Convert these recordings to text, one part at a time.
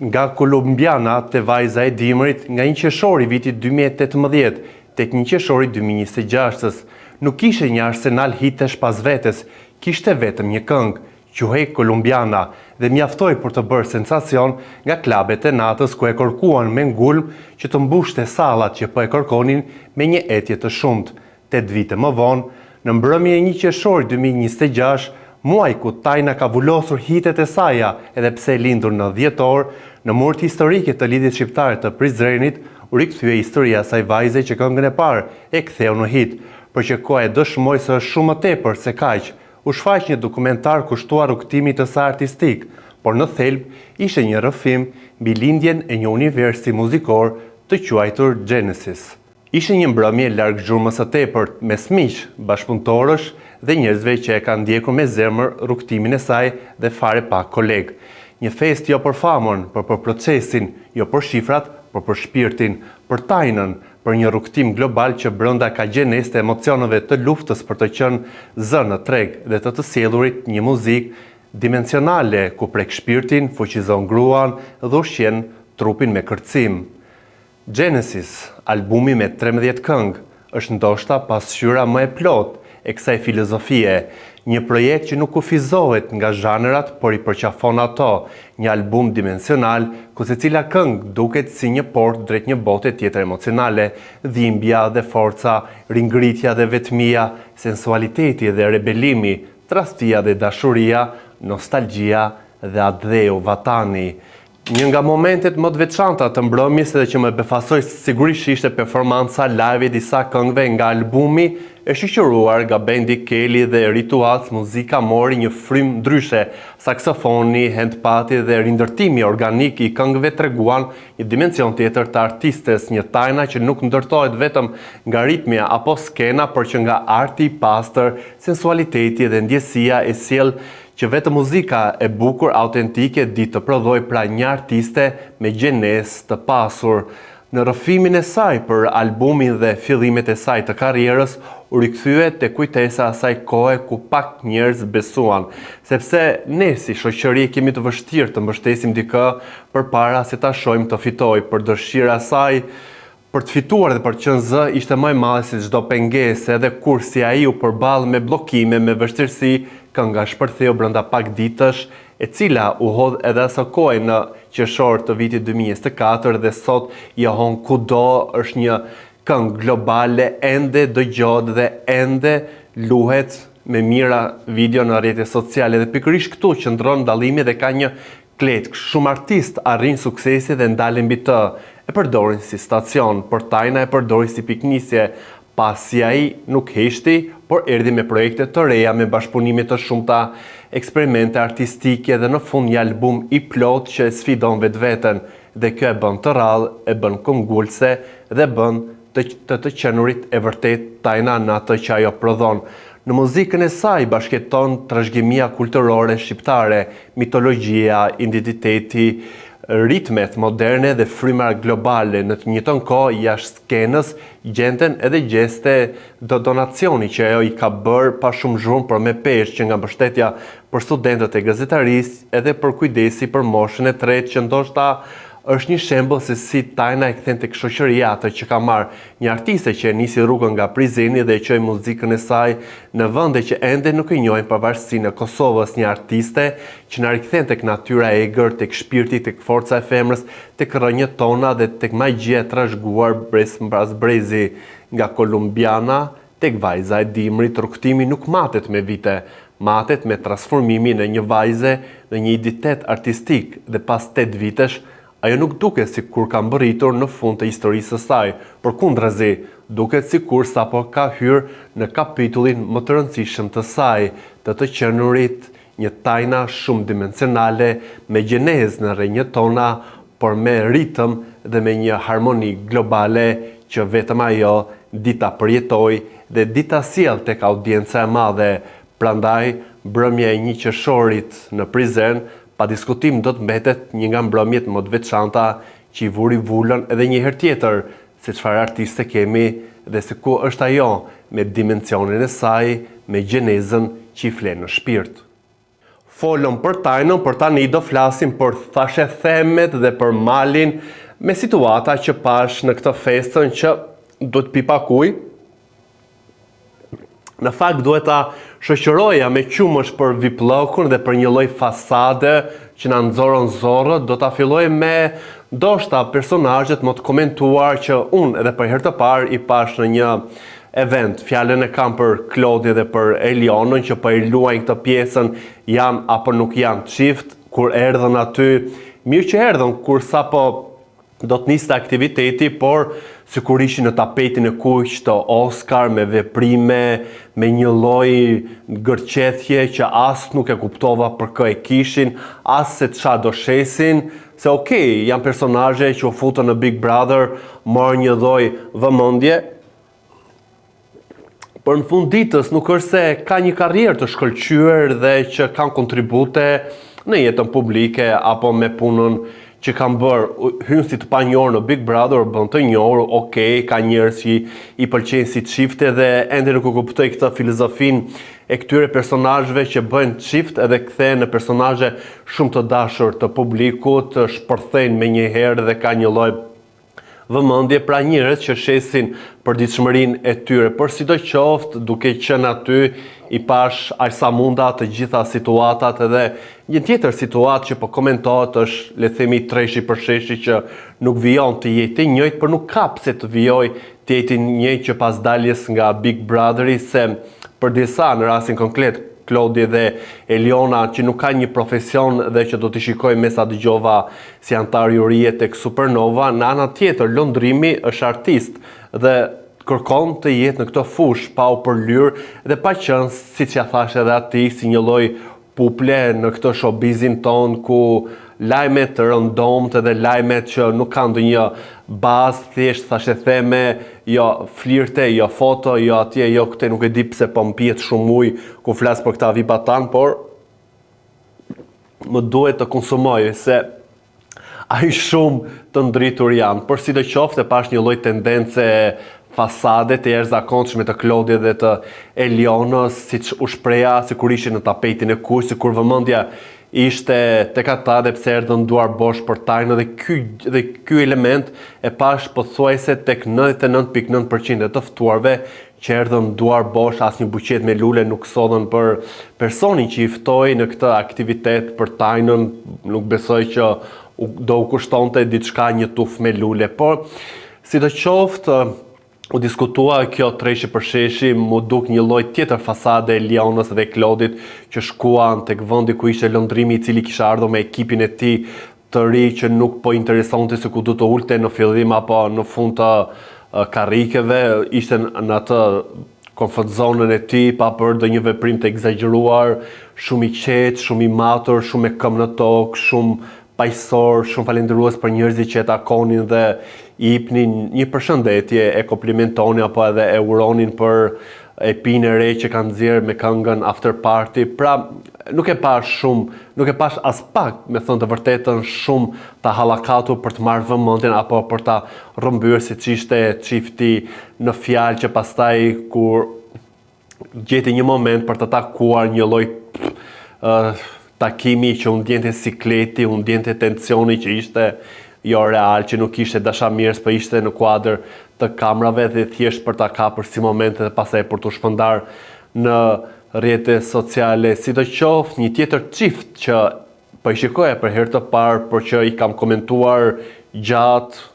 nga kolumbiana te vajza e dimrit nga 1 qershori vitit 2018 tek 1 qershori 2026. Nuk kishe një arsenal hitesh pas vetes, kishte vetëm një këngë, quhej Kolumbiana, dhe mjaftoi për të bërë sensacion nga klabet e natës ku e kërkuan me ngulm që të mbushte sallat që po e kërkonin me një etje të shumtë. 8 vite më vonë, në mbrëmjen e 1 qershori 2026, muaj ku Tajna ka vullosur hitet e saja edhe pse lindur në dhjetor, në murt historike të lidhjes shqiptare të Prizrenit, u rikthye historia e asaj vajze që këngën e parë e ktheu në hit, por që koha e dëshmoi se është shumë më tepër se kaq. U shfaq një dokumentar kushtuar rrugtimit të saj artistik, por në thelb ishte një rrëfim mbi lindjen e një universi muzikor të quajtur Genesis. Ishte një mbrëmje larg zhurmës së tepërt, mes miq, bashkëpunëtorësh dhe njerëzve që e kanë ndjekur me zemër rrugtimin e saj dhe fare pak koleg. Një fest jo për famën, por për procesin, jo për shifrat, por për shpirtin, për Tajnën, për një rrugtim global që brenda ka gjenesë të emocioneve të luftës për të qenë zë në treg dhe të sjellurit një muzikë dimensionale ku prek shpirtin, fuqizon gruan dhe ushqen trupin me kërcim. Genesis, albumi me 13 këngë, është ndoshta pasqyra më e plotë e kësaj filozofie, një projekt që nuk kufizohet nga zhanërat, por i përqafon ato, një album dimensional ku secila këngë duket si një portë drejt një bote tjetër emocionale, dhimbja dhe forca, ringritja dhe vetmia, sensualiteti dhe rebelimi, tradhtia dhe dashuria, nostalgjia dhe adheu vatani. Një nga momentet më të veçanta të mbrëmjes dhe që më befasoi sigurisht ishte performanca live e disa këngëve nga albumi e shoqëruar nga bendi Kelly dhe Rituals. Muzika mori një frym ndryshe, saksofoni, handpati dhe rindërtimi organik i këngëve treguan një dimension tjetër të artistes, një Tajna që nuk ndërtohet vetëm nga ritmia apo skena, por që nga arti i pastër, sensualiteti dhe ndjesia e sjell që vetë muzika e bukur, autentike, di të prodhoj pra një artiste me gjenesë të pasur. Në rrëfimin e saj për albumin dhe fillimet e saj të karrierës, u rikthye te kujtesa asaj kohe ku pak njerëz besuan, sepse ne si shoqëri kemi të vështirë të mbështesim dikë përpara se ta shohim të fitojë, për dëshira e saj për të fituar dhe për të qenë zë ishte më e madhe se çdo pengesë, edhe kur si ai u përball me bllokime, me vështirësi, kënga shpërtheu brenda pak ditësh, e cila u hodh edhe asaj kohe në qershor të vitit 2024 dhe sot johon kudo, është një këngë globale, ende dëgjohet dhe ende luhet me mira video në rrjetet sociale dhe pikërisht këtu qëndron dallimi dhe ka një kletë. Shumë artistë arrin suksesi dhe ndalen mbi të, e përdorin si stacion, por Tajna e përdori si piknisje, pasi ai nuk heshti, por erdhi me projekte të reja, me bashkëpunime të shumta, eksperimente artistike dhe në fund një album i plot që e sfidon vetveten, dhe kjo e bën të rrallë, e bën këngulse dhe bën të qenurit e vërtet Tajna në atë që ajo prodhon. Në muzikën e saj bashkëton trashëgimia kulturore shqiptare, mitologjia, identiteti, ritmet moderne dhe frymëra globale. Në të njëjtën kohë jashtë skenës gjenden edhe gjeste do donacioni që ajo i ka bërë pa shumë zhurmë, por me peshë, që nga mbështetja për studentët e gazetarisë edhe për kujdesi për moshën e tretë, që ndoshta është një shembull se si Tajna e kthen tek shoqëria atë që ka marrë, një artiste që e nisi rrugën nga Prizreni dhe e çoi muzikën e saj në vende që ende nuk e njohin pavarësinë e Kosovës, një artiste që na rikthen tek natyra e egër, tek shpirti, tek forca e femrës, tek rrënjët tona dhe tek magjia e trashëguar brez mbas brezi. Nga Kolumbiana tek vajza e dimrit, rrugtimi nuk matet me vite, matet me transformimin e një vajze në një identitet artistik dhe pas 8 vitesh ajo nuk duket si kur ka mbërritur në fund të historisë së saj, por kundrazi, duket si kur sapo ka hyrë në kapitullin më të rëndësishëm të saj, të qenurit, një Tajna shumë dimensionale, me gjenezë në rrënjët tona, por me ritëm dhe me një harmoni globale që vetëm ajo dita përjetoj dhe dita sjell tek audienca e madhe. Prandaj, mbrëmja e 1 qershorit në Prizren pa diskutim do të mbetet një nga mbrëmjet më të veçanta që i vuri vullën edhe një herë tjetër se çfarë artiste kemi dhe se ku është ajo me dimensionin e saj, me gjenezën që i flen në shpirt. folëm për Tajnon, për tani do flasim për thashe themet dhe për Malin me situata që pash në këtë festën që do të pipakuj. Në fakt duhet ta shoqëroja me qumësh për viplokun dhe për një lloj fasade që na nxorën zorët, do ta filloj me ndoshta personazhet më të komentuar që unë edhe për herë të parë i pash në një event. Fjalën e kam për Klodi dhe për Elionën që po i luajnë këtë pjesën, janë apo nuk janë çift. Kur erdhën aty, mirë që erdhën kur sapo do të niste aktiviteti, por sikur ishin në tapetin e kuq të Oscar me veprime, me një lloj gërqethje që as nuk e kuptova për kë e kishin, as se ç'a do shesin, se okej, janë personazhe që u futën në Big Brother, morën një lloj vëmendje. Por në fund ditës nuk është se ka një karrierë të shkëlqyer dhe që kanë kontribute në jetën publike apo me punën që kanë bërë, hynë si të panjohur në Big Brother, bën të njohur, okej, ka njerëz që i pëlqejnë si çifte dhe ende nuk e kuptoj këtë filozofinë e këtyre personazheve që bëjnë çift edhe kthehen në personazhe shumë të dashur të publikut, shpërthejnë menjëherë dhe ka një lloj vëmendje pra njerëz që shesin përditshmërinë e tyre. Por sidoqoftë, duke qenë aty, i pash aq sa munda të gjitha situatat edhe një tjetër situatë që po komentohet është, le të themi, treshi për sheshi që nuk vijon të jetë i njëjtë, por nuk ka pse të vijoj të jetë i njëjtë që pas daljes nga Big Brotheri, se për disa në rastin konkret Klodi dhe Eliona që nuk ka një profesion dhe që do t'i shikoj me sa dëgjova si antar jurie tek Supernova, në ana tjetër Londrimi është artist dhe kërkon të jetë në këtë fushë pa u përlyr dhe pa qenë, siç ja thash edhe ati, si një lloj puple në këtë showbizin ton ku lajmet të rëndomtë dhe lajmet që nuk kanë ndonjë bazë, thjesht thashë theme, jo flirte, jo foto, jo atje, jo këte, nuk e di pse po mpihet shumë ujë ku flas për këta vibatan, por më duhet të konsumoj se ai shumë të ndritur janë. Por sidoqoftë pash një lloj tendence fasade të jashtëzakonshme të Klodi dhe të Elionës, siç u shpreha sikur ishin në tapetin e kuq, sikur vëmendja ishte tek ata dhe pse erdhën duar bosh për Tajnë dhe ky element e pash pothuajse tek 99.9% të ftuarve që erdhën duar bosh, asnjë buqet me lule nuk sodhen për personin që i ftoi në këtë aktivitet për Tajnën, nuk besoj që do u kushtonte diçka një tuf me lule, por sidoqoftë u diskutua kjo treshi për sheshi, mu duk një lloj tjetër fasade Elionës dhe Klodit që shkuan tek vendi ku ishte Londrimi, i cili kisha ardhur me ekipin e tij të ri që nuk po interesonte se ku do të ulte në fillim apo në fund të karrikeve, ishte në atë comfort zonën e tij pa bërë ndonjë veprim të egzageruar, shumë i qetë, shumë i matur, shumë me këmbë në tokë, shumë paqësor, shumë falendërues për njerëzit që e takonin dhe i jepnin një përshëndetje, e komplimentonin apo edhe e uronin për epinë e re që kanë nxjerrë me këngën After Party. Pra, nuk e pash as pak, me thënë të vërtetën, shumë ta hallakatur për të marrë vëmendjen apo për ta rrëmbyer siç ishte çifti në fjalë që pastaj kur gjeti një moment për të takuar një lloj takimi që unë ndjente sikleti, unë ndjente tensioni që ishte jo real, që nuk ishte dashamirës, për ishte në kuadër të kamrave dhe thjesht për ta kapur si momente dhe pastaj për të shpëndar në rrjete sociale. Sidoqoftë, një tjetër çift që po i shikoja për herë të parë, por që i kam komentuar gjatë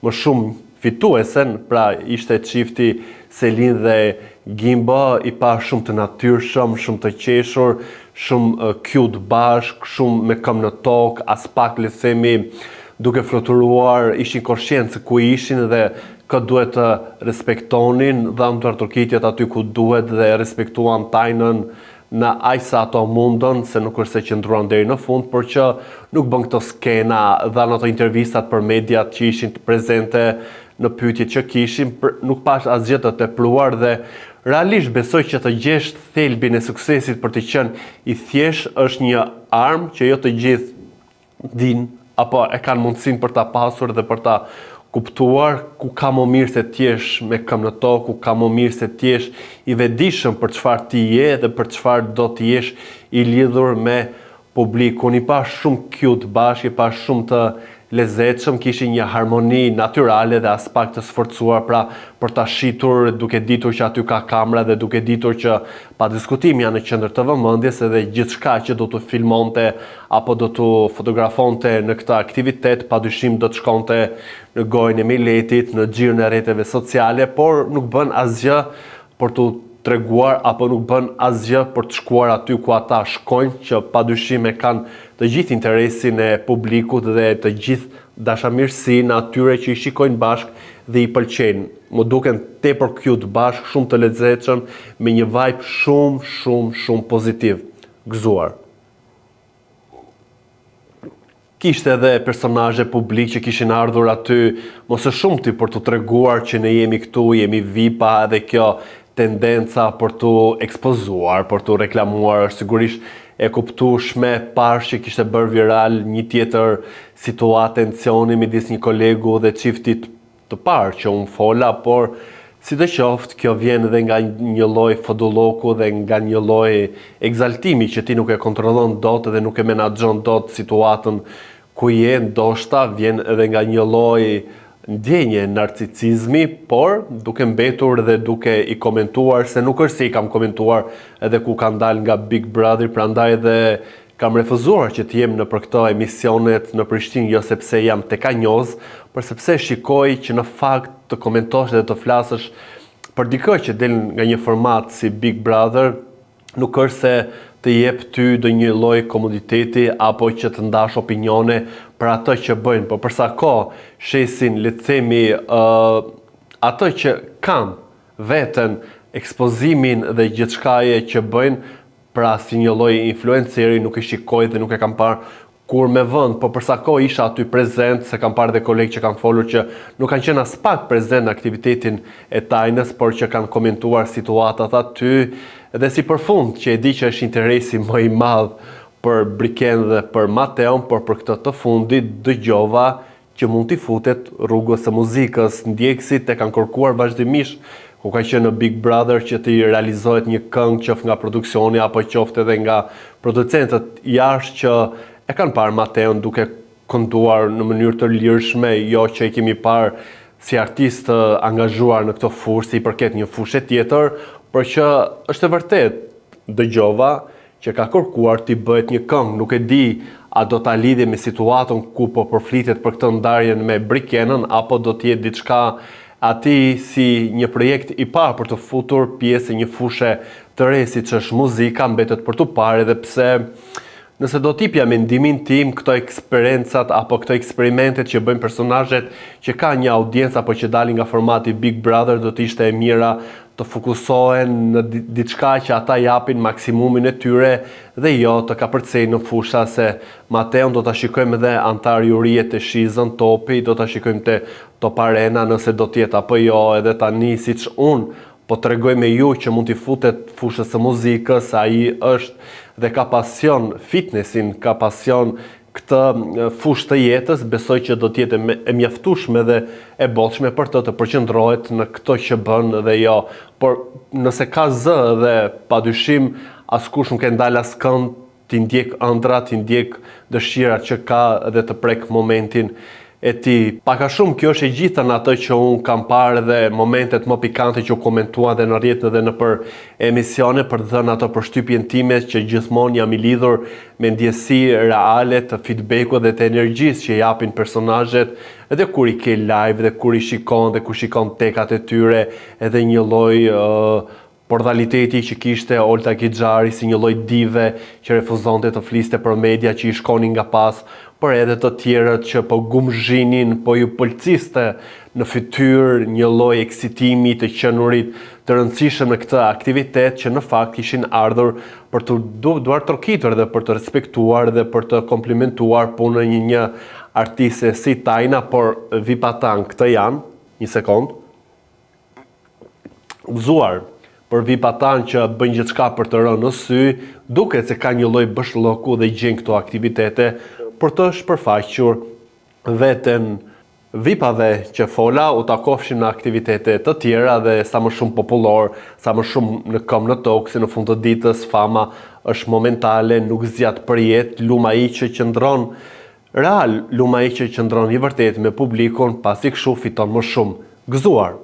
më shumë fituesen, pra ishte çifti Selin dhe Gimba, i pa shumë të natyrshëm, shumë të qeshur, shumë cute bashk, shumë me këmbë në tokë, as pak le të themi duke fluturuar, ishin koshient se ku ishin dhe këtë duhet të respektonin, dhanë të arturkitjet aty ku duhet dhe respektuan Tajnën në aq sa ato mundën, se nuk është se qëndruan deri në fund, por që nuk bën këto skena, dhanë ato intervistat për mediat që ishin prezente në pyetjet që kishin, nuk pash asgjë të tepruar dhe realisht besoj që të gjesh thelbin e suksesit për të qenë i thjesht është një armë që jo të gjithë din apo e kanë mundësinë për ta pasur dhe për ta kuptuar ku ka më mirë se t'jesh me këmbë në tokë, ku ka më mirë se t'jesh i vetëdijshëm për çfarë ti je dhe për çfarë do të jesh i lidhur me publikun. I pa shumë cute bashkë, i pa shumë të lezetshëm, kishin një harmoni natyrale dhe as pak të sforcuar, pra për ta shitur duke ditur që aty ka kamera dhe duke ditur që pa diskutim janë në qendër të vëmendjes edhe gjithçka që do të filmonte apo do të fotografonte në këtë aktivitet padyshim do të shkonte në gojën e Miletit, në xhirin e rrjeteve sociale, por nuk bën asgjë për të treguar apo nuk bën asgjë për të shkuar aty ku ata shkojnë, që padyshim e kanë të gjithë interesin e publikut dhe të gjithë dashamirësinë atyre që i shikojnë bashkë dhe i pëlqejnë. Më duken tepër cute bashkë, shumë të lezetshëm, me një vibe shumë pozitiv. Gëzuar. Kishte edhe personazhe publik që kishin ardhur aty, mos e shumti për të treguar që ne jemi këtu, jemi VIP-a, dhe kjo tendenca për të ekspozuar, për të reklamuar, është sigurisht e kuptueshme, pash që kishte bërë viral një tjetër situatë tensioni midis një kolegu dhe çiftit të parë që unë fola, por sidoqoftë kjo vjen edhe nga një lloj fodulloku dhe nga një lloj egzaltimi që ti nuk e kontrollon dot dhe nuk e menaxhon dot situatën ku je, ndoshta vjen edhe nga një lloj ndjenje narcisizmi, por duke mbetur dhe duke i komentuar, se nuk është se i kam komentuar edhe ku kam dalë nga Big Brother, prandaj dhe kam refuzuar që të jem në për këto emisionet në Prishtinë, jo sepse jam tekanjoz, por sepse shikoj që në fakt të komentosh dhe të flasësh për dikë që del nga një format si Big Brother, nuk është se të jep ty do një lloj komoditeti apo që të ndash opinione për ato që bëjnë, por përsa kohë shesin, le të themi, ato që kanë veten, ekspozimin dhe gjithçkaje që bëjnë, pra si një lloj influenceri, nuk e shikoj dhe nuk e kam parë kur me vend, por përsa kohë isha aty prezent, se kam parë dhe kolegë që kanë folur që nuk kanë qenë as pak prezent në aktivitetin e Tajnës, por që kanë komentuar situatat aty, dhe si përfund që e di që është interesi më i madh për Briken dhe për Mateon, por për këtë të fundit dëgjova që mund t'i futet rrugës së muzikës. Ndjekësit e kanë kërkuar vazhdimisht ku ka qenë në Big Brother që t'i realizohet një këngë qoftë nga produksioni apo qoftë edhe nga producentët jashtë që e kanë parë Mateon duke kënduar në mënyrë të lirshme, jo që e kemi parë si artist angazhuar në këtë fushë, si i përket një fushë tjetër, por që është e vërtet, dëgjova që ka kërkuar t'i bëhet një këngë, nuk e di a do ta lidhje me situatën ku po përflitet për këtë ndarjen me Brikenën, apo do t'jetë diçka aty si një projekt i parë për të futur pjesë e një fushë të re siç është muzika, mbetet për të parë, edhe pse nëse do t'japja mendimin tim, këto eksperiencat apo këto eksperimentet që bëjnë personazhet që ka një audiencë apo që dalin nga formati Big Brother, do të ishte e mira të fokusohen në diçka që ata japin maksimumin e tyre dhe jo të kapërcejnë në fusha, se Mateon do ta shikojmë edhe antar jurie të Shizën Topi, do ta shikojmë te Top Arena nëse do të jetë apo jo, edhe tani siç unë po të regoj me ju që mund t'i futet fushës së muzikës, ai është dhe ka pasion fitnessin, ka pasion këtë fushë të jetës, besoj që do t'jetë e mjaftueshme dhe e bollshme për të përqendrohet në këto që bën dhe jo. Por nëse ka zë dhe padyshim askush nuk e ndal askënd, t'i ndjek ëndrat, t'i ndjek dëshirat që ka dhe të prek momentin e ti. Paka shumë kjo është e gjitha në ato që unë kam parë dhe momentet më pikante që u komentua dhe në rrjetet dhe në për emisione, për të dhënë ato përshtypjen time që gjithmonë jam i lidhur me ndjesi reale të feedbackut dhe të energjisë që japin personazhet, edhe kur i ke live dhe kur i shikon dhe kur shikon tekat e tyre, edhe një lloj portaliteti që kishte Olta Kixhari si një lloj dive që refuzonte të fliste për media që i shkonin nga pas, por edhe të tjerët që po gumzhinin, po ju pëlqiste në fytyrë një lloj eksitimi të qenurit të rëndësishëm në këtë aktivitet që në fakt kishin ardhur për të duar trokitur dhe për të respektuar dhe për të komplimentuar punën e një artiste si Tajna, por vipatan këtë janë, një sekond, gëzuar për vipatan që bëjnë gjithçka për të rënë në sy, duket se ka një lloj bashllëku dhe gjejnë këto aktivitete për të shpërfaqur veten VIP-ave që fola u takofshin në aktivitete të tjera dhe sa më shumë popullor, sa më shumë në këmbë në tokë, si në fund të ditës fama është momentale, nuk zgjat për jetë, luma i që qëndron real, luma i që qëndron i vërtet me publikun, pasi kështu fiton më shumë gëzuar.